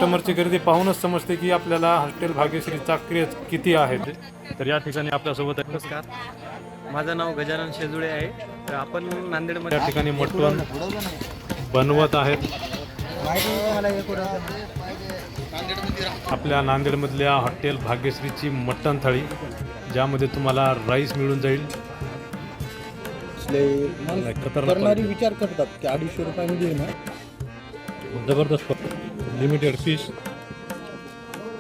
कस्टमरची गर्दी पाहूनच समजते की आपल्याला हॉटेल भाग्यश्रीचा क्रेज किती आहे. तर या ठिकाणी आपल्यासोबत आहे. नमस्कार, माझं नाव गजानन शेजुळे आहे. तर आपण नांदेडमध्ये या ठिकाणी मटण बनवत आहेत. आपल्या नांदेडमधल्या हॉटेल भाग्यश्रीची मटण थाळी, ज्यामध्ये तुम्हाला राईस मिळून जाईल. करणारी विचार करतात की 250 रुपयामध्ये ना जबरदस्त लिमिटेड फिश,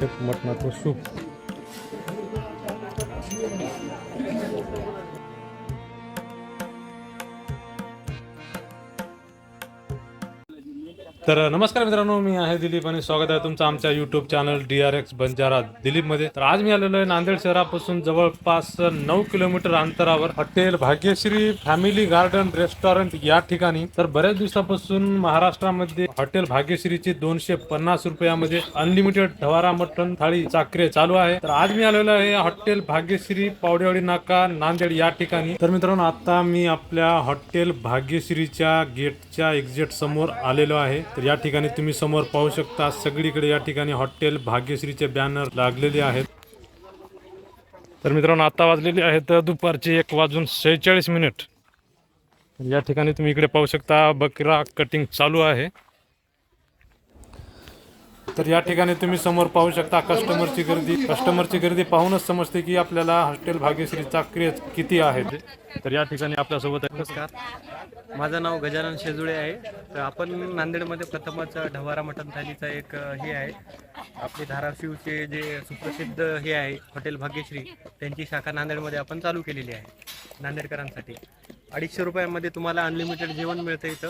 एक मटणाचं सूप. तर नमस्कार मित्रांनो, मी आहे दिलीप आणि स्वागत आहे तुमचं आमच्या यूट्यूब चॅनल DRX बंजारा दिलीपमध्ये. तर आज मी आलेलो आहे नांदेड शहरापासून जवळपास 9 किलोमीटर अंतरावर hotel Bhagyashree family garden restaurant या ठिकाणी. तर बऱ्याच दिवसापासून महाराष्ट्रामध्ये हॉटेल भाग्यश्रीची 250 रुपयामध्ये अनलिमिटेड ढवारा मटण थाळी चाकरे चालू आहे. तर आज मी आलेलो आहे हॉटेल भाग्यश्री पावडेवाडी नाका नांदेड या ठिकाणी. तर मित्रांनो, आता मी आपल्या हॉटेल भाग्यश्रीच्या गेटच्या एक्झिट समोर आलेलो आहे. तर या ठिकाणी तुम्ही समोर पाहू शकता, सगळीकडे या ठिकाणी हॉटेल भाग्यश्रीचे बॅनर लागलेले आहेत. तर मित्रांनो, आता वाजलेले आहेत दुपारचे 1:46. या ठिकाणी तुम्ही इकडे पाहू शकता, बकरा कटिंग चालू आहे. तर या ठिकाणी तुम्ही समोर पाहू शकता कस्टमरची गर्दी पाहूनच समजते की आपल्याला हॉटेल भाग्यश्रीचा क्रेज किती आहे. तर या ठिकाणी आपल्यासोबत आहे. नमस्कार, माझं नाव गजानन शेजुळे आहे. तर आपण नांदेडमध्ये प्रथमच ढवारा मटण थालीचा एक हे आहे. आपले धाराशिवचे जे सुप्रसिद्ध हे आहे हॉटेल भाग्यश्री, त्यांची शाखा नांदेडमध्ये आपण चालू केलेली आहे नांदेडकरांसाठी. 250 रुपयामध्ये तुम्हाला अनलिमिटेड जेवण मिळतं. इथं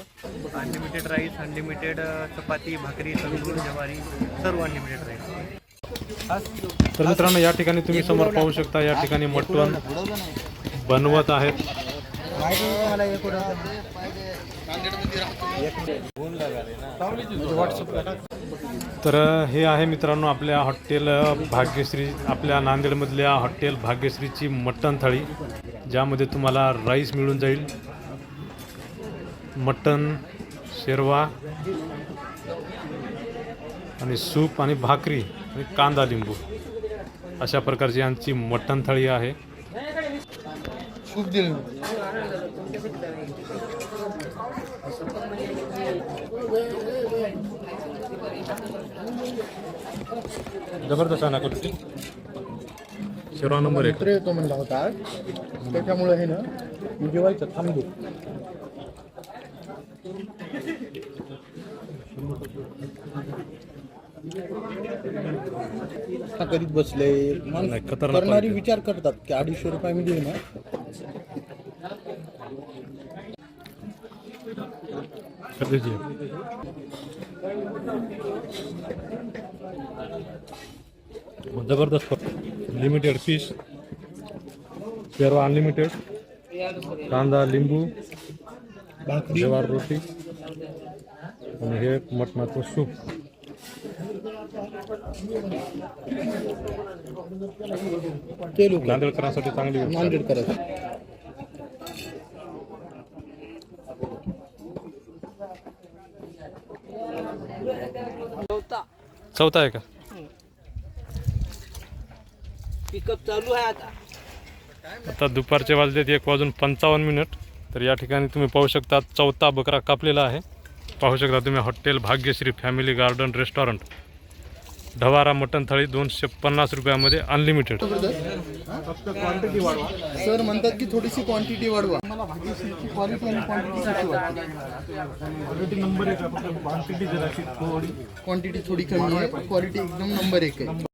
अनलिमिटेड राईस, अनलिमिटेड चपाती, भाकरी, तंदूर, ज्वारी, सर्व अनलिमिटेड राईस. तर मित्रांनो, या ठिकाणी तुम्ही समोर पाहू शकता, या ठिकाणी मटण बनवत आहेत. तर हे आहे मित्रांनो आपल्या हॉटेल भाग्यश्री, आपल्या नांदेडमधल्या हॉटेल भाग्यश्रीची मटण थाळी, ज्यामध्ये तुम्हाला राईस मिळून जाईल, मटण, शेरवा आणि सूप आणि भाकरी आणि कांदा लिंबू, अशा प्रकारची यांची मटण थाळी आहे. खूप दिल जबरदस्त आहे ना कुठली. शेरवा नंबर 1 येतो म्हणला होता, त्याच्यामुळे हे ना मी जेवायचं थांबलो. करीत बसले करणारी विचार करतात की 250 रुपयामध्ये ना जबरदस्त लिमिटेड फिश, शेरवा अनलिमिटेड, कांदा लिंबू, भाकरी, ज्वार रोटी आणि हे मटणाचं सूप. ते लोक नांदेडकरांसाठी चांगली गोष्ट आहे. नांदेड करत. चौथा आहे का? पिकअप चालू आहे आता दुपारचे वाजलेत 1:55. तर या ठिकाणी तुम्ही पाहू शकता, चौथा बकरा कापलेला आहे. पाहू शकता तुम्ही hotel Bhagyashree family garden restaurant, ढवारा मटण थाळी 250 रुपयामध्ये अनलिमिटेड. फक्त क्वांटिटी वाढवा. सर म्हणतात की थोडीशी क्वांटिटी वाढवा. मला भाग्यश्रीची क्वालिटी आणि क्वांटिटी वाढवा. क्वालिटी नंबर 1 आहे, फक्त क्वांटिटी जराशी क्वांटिटी थोडी कमी आहे, क्वालिटी एकदम नंबर 1 आहे.